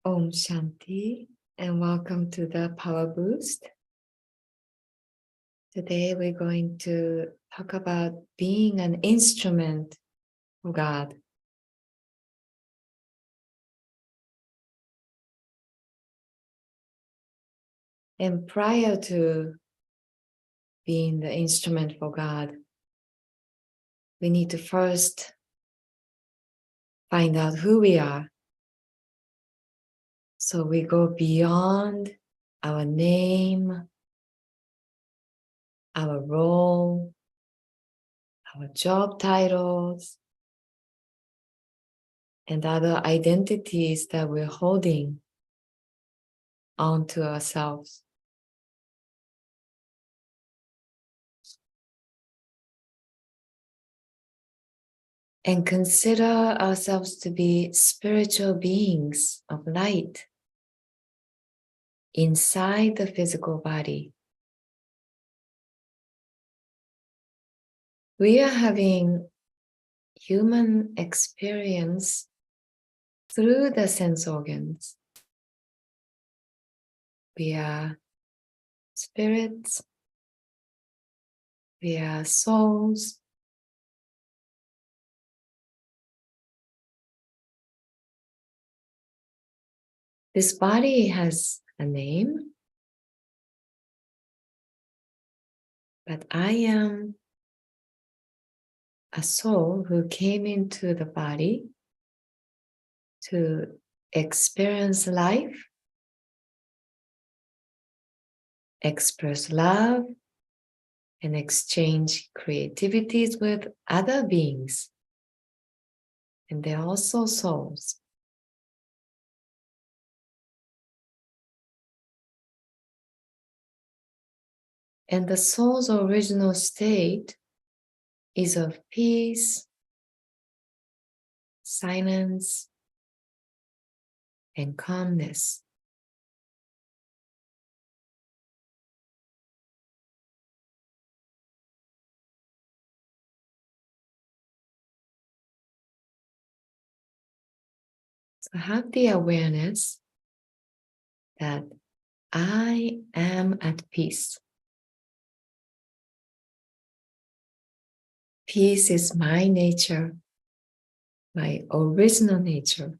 Om Shanti and welcome to the Powerboost. Today we're going to talk about being an instrument for God. And prior to being the instrument for God, we need to first find out who we are. So we go beyond our name, our role, our job titles, and other identities that we're holding onto ourselves. And consider ourselves to be spiritual beings of light inside the physical body. We are having human experience through the sense organs. We are spirits, we are souls. This body has a name, but I am a soul who came into the body to experience life, express love, and exchange creativities with other beings. And they're also souls. And the soul's original state is of peace, silence, and calmness. So have the awareness that I am at peace. Peace is my nature, my original nature.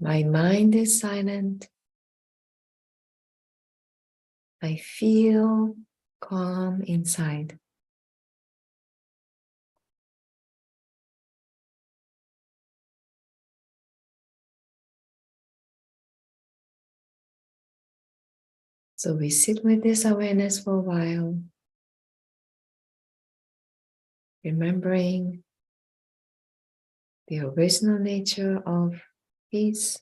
My mind is silent. I feel calm inside. So we sit with this awareness for a while, remembering the original nature of peace,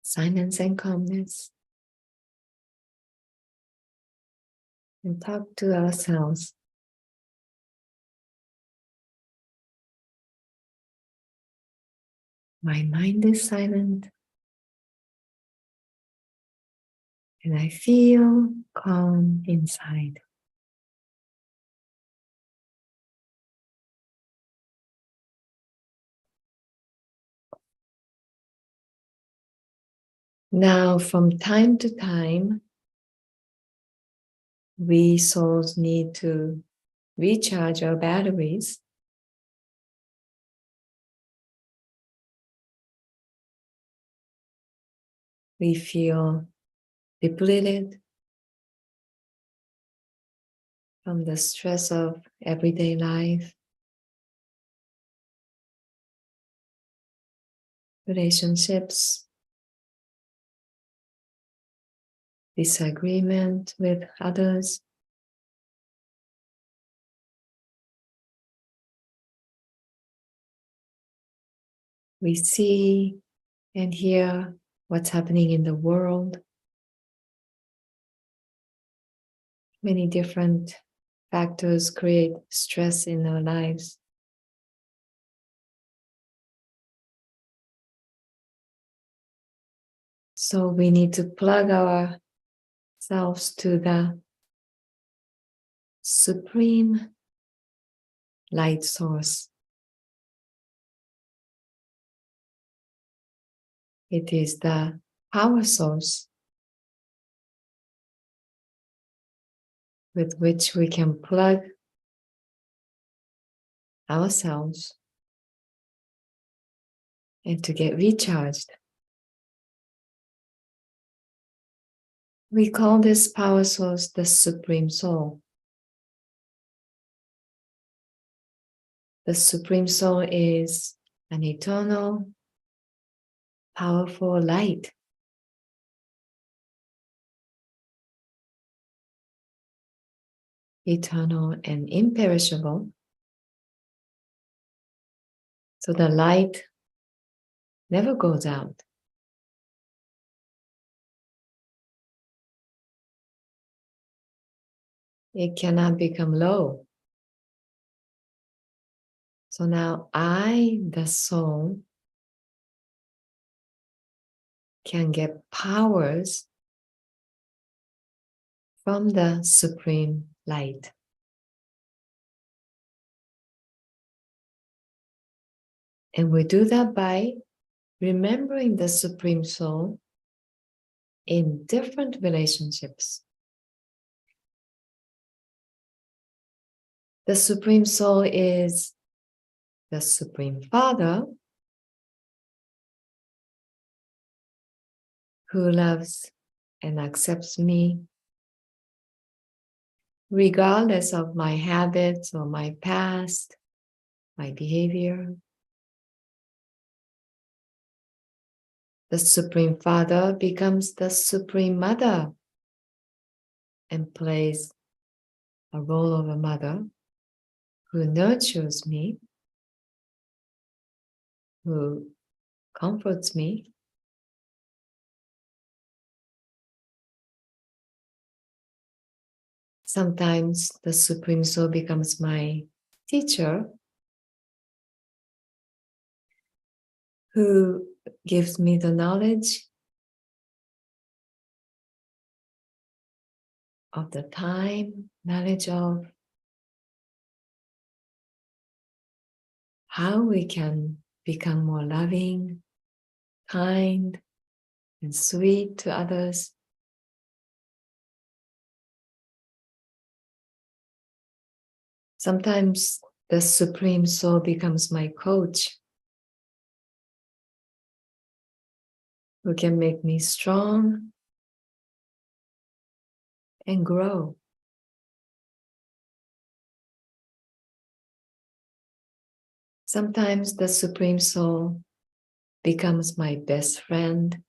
silence, and calmness, and talk to ourselves. My mind is silent, and I feel calm inside. Now, from time to time, we souls need to recharge our batteries. We feel depleted from the stress of everyday life, relationships, disagreement with others. We see and hear what's happening in the world. Many different factors create stress in our lives. So we need to plug ourselves to the supreme light source. It is the power source with which we can plug ourselves and to get recharged. We call this power source the Supreme Soul. The Supreme Soul is an eternal, powerful light. Eternal and imperishable. So the light never goes out. It cannot become low. So now I, the soul, can get powers from the Supreme Light. And we do that by remembering the Supreme Soul in different relationships. The Supreme Soul is the Supreme Father who loves and accepts me regardless of my habits or my past, my behavior. The Supreme Father becomes the Supreme Mother and plays a role of a mother who nurtures me, who comforts me. Sometimes the Supreme Soul becomes my teacher who gives me the knowledge of the time, knowledge of how we can become more loving, kind, and sweet to others. Sometimes the Supreme Soul becomes my coach, who can make me strong and grow. Sometimes the Supreme Soul becomes my best friend,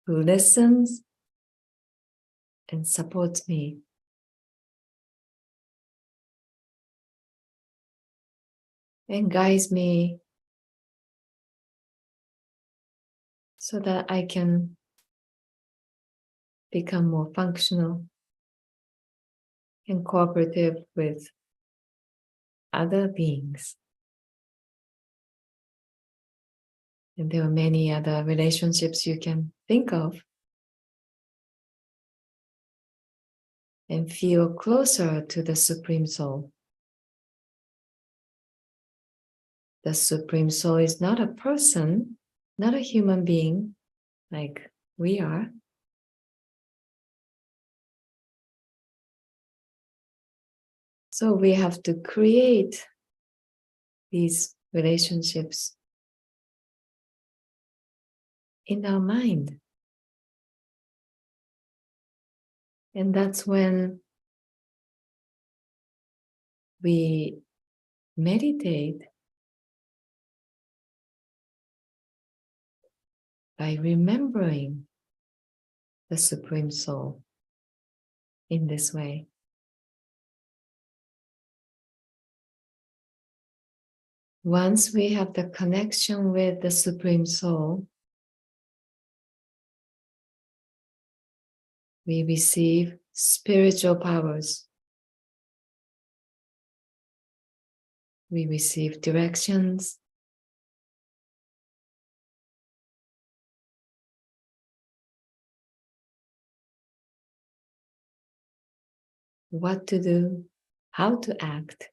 who listens and supports me. And guides me so that I can become more functional and cooperative with other beings. And there are many other relationships you can think of and feel closer to the Supreme Soul. The Supreme Soul is not a person, not a human being like we are. So we have to create these relationships in our mind. And that's when we meditate by remembering the Supreme Soul in this way. Once we have the connection with the Supreme Soul, we receive spiritual powers. We receive directions. What to do, how to act.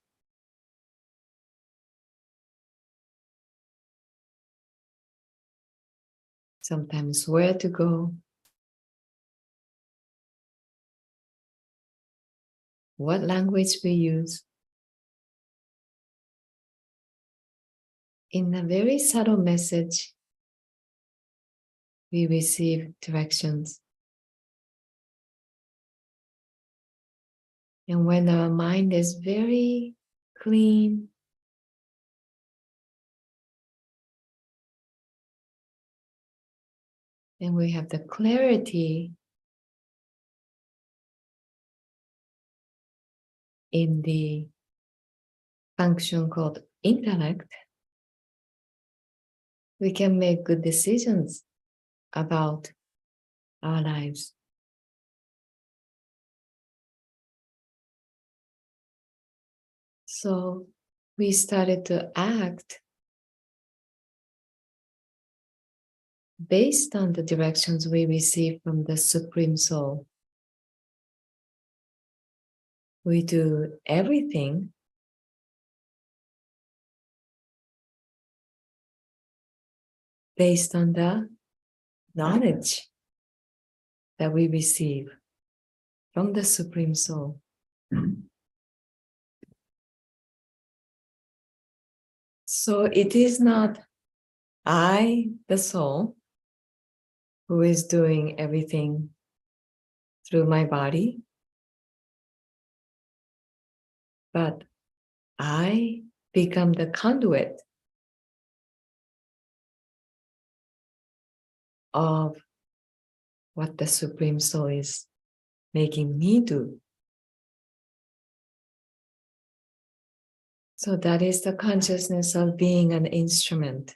sometimes where to go, what language we use. In a very subtle message, we receive directions. And when our mind is very clean, and we have the clarity in the function called intellect, we can make good decisions about our lives. So we started to act based on the directions we receive from the Supreme Soul. We do everything based on the knowledge that we receive from the Supreme Soul. So it is not I, the soul, who is doing everything through my body, but I become the conduit of what the Supreme Soul is making me do. So that is the consciousness of being an instrument.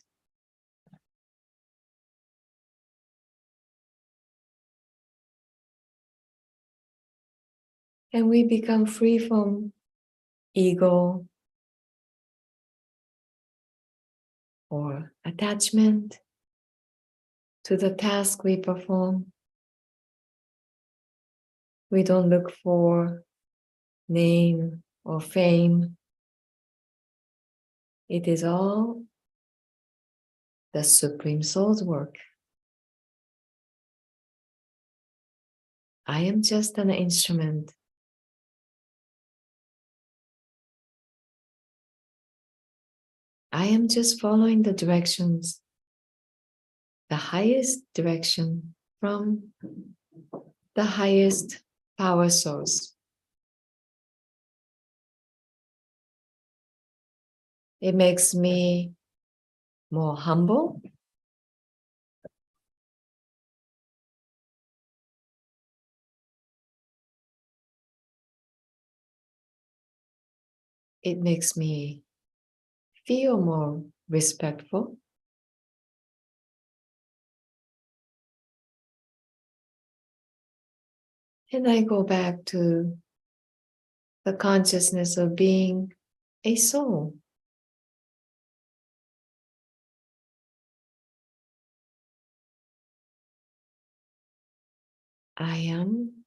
And we become free from ego or attachment to the task we perform. We don't look for name or fame. It is all the Supreme Soul's work. I am just an instrument. I am just following the directions, the highest direction from the highest power source. It makes me more humble. It makes me feel more respectful. And I go back to the consciousness of being a soul. I am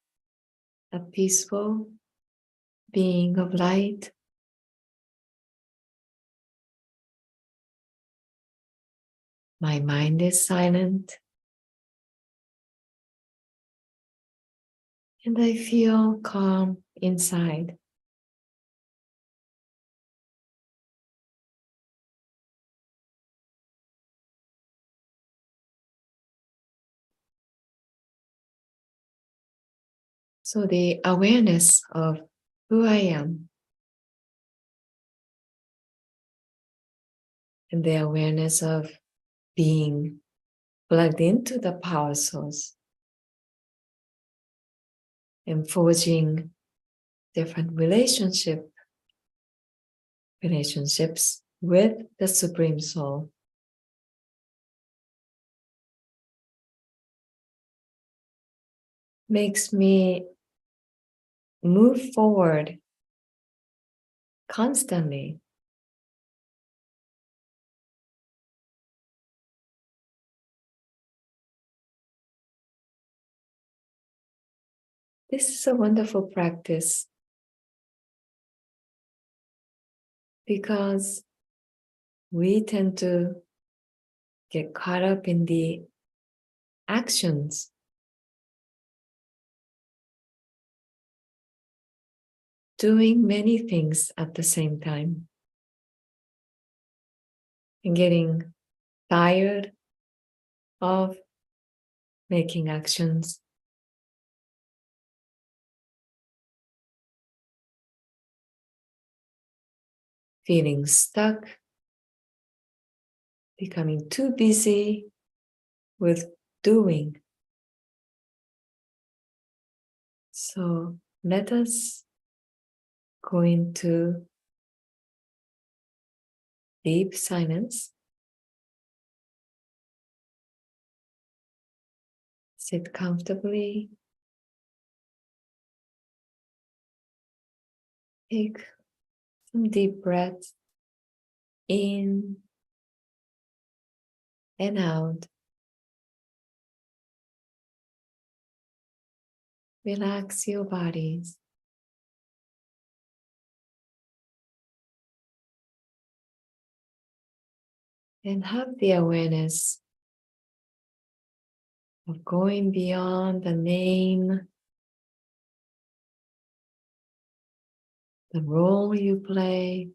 a peaceful being of light. My mind is silent. And I feel calm inside. So the awareness of who I am and the awareness of being plugged into the power source and forging different relationships with the Supreme Soul makes me move forward constantly. This is a wonderful practice because we tend to get caught up in the actions. Doing many things at the same time and getting tired of making actions. Feeling stuck, becoming too busy with doing. So let us go into deep silence. Sit comfortably. Take some deep breaths in and out. Relax your bodies. And have the awareness of going beyond the name, the role you play,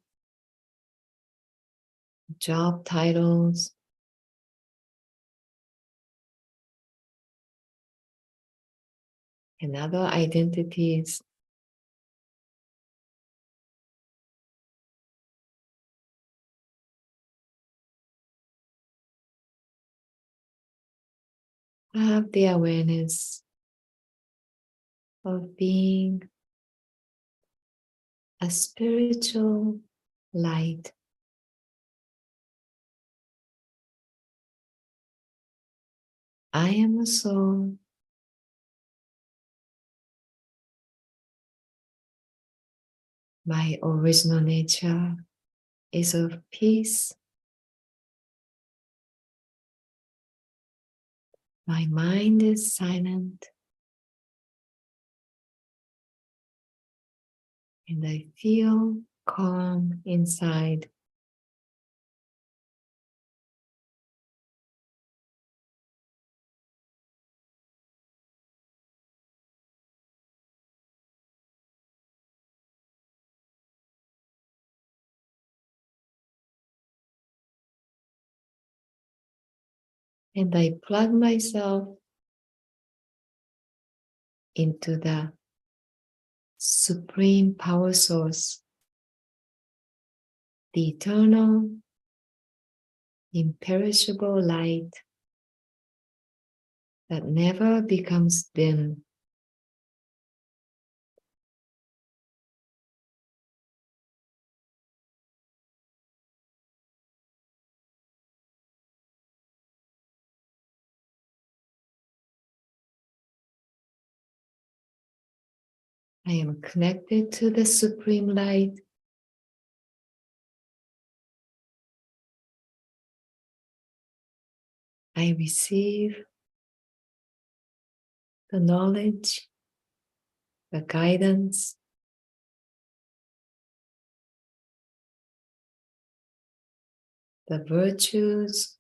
job titles, and other identities. Have the awareness of being a spiritual light. I am a soul. My original nature is of peace. My mind is silent. And I feel calm inside. And I plug myself into the supreme power source, the eternal, imperishable light that never becomes dim. I am connected to the supreme light. I receive the knowledge, the guidance, the virtues,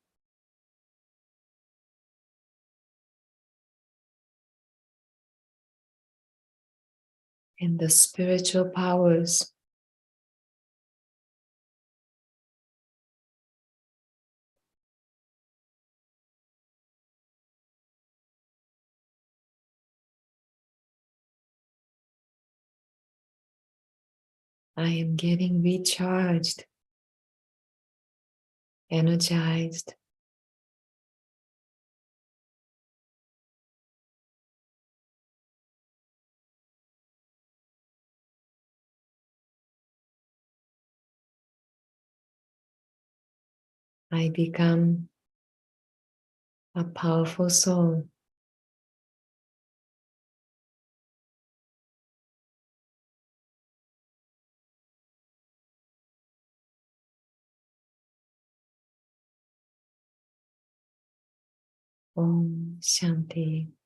and the spiritual powers. I am getting recharged, energized. I become a powerful soul. Om Shanti.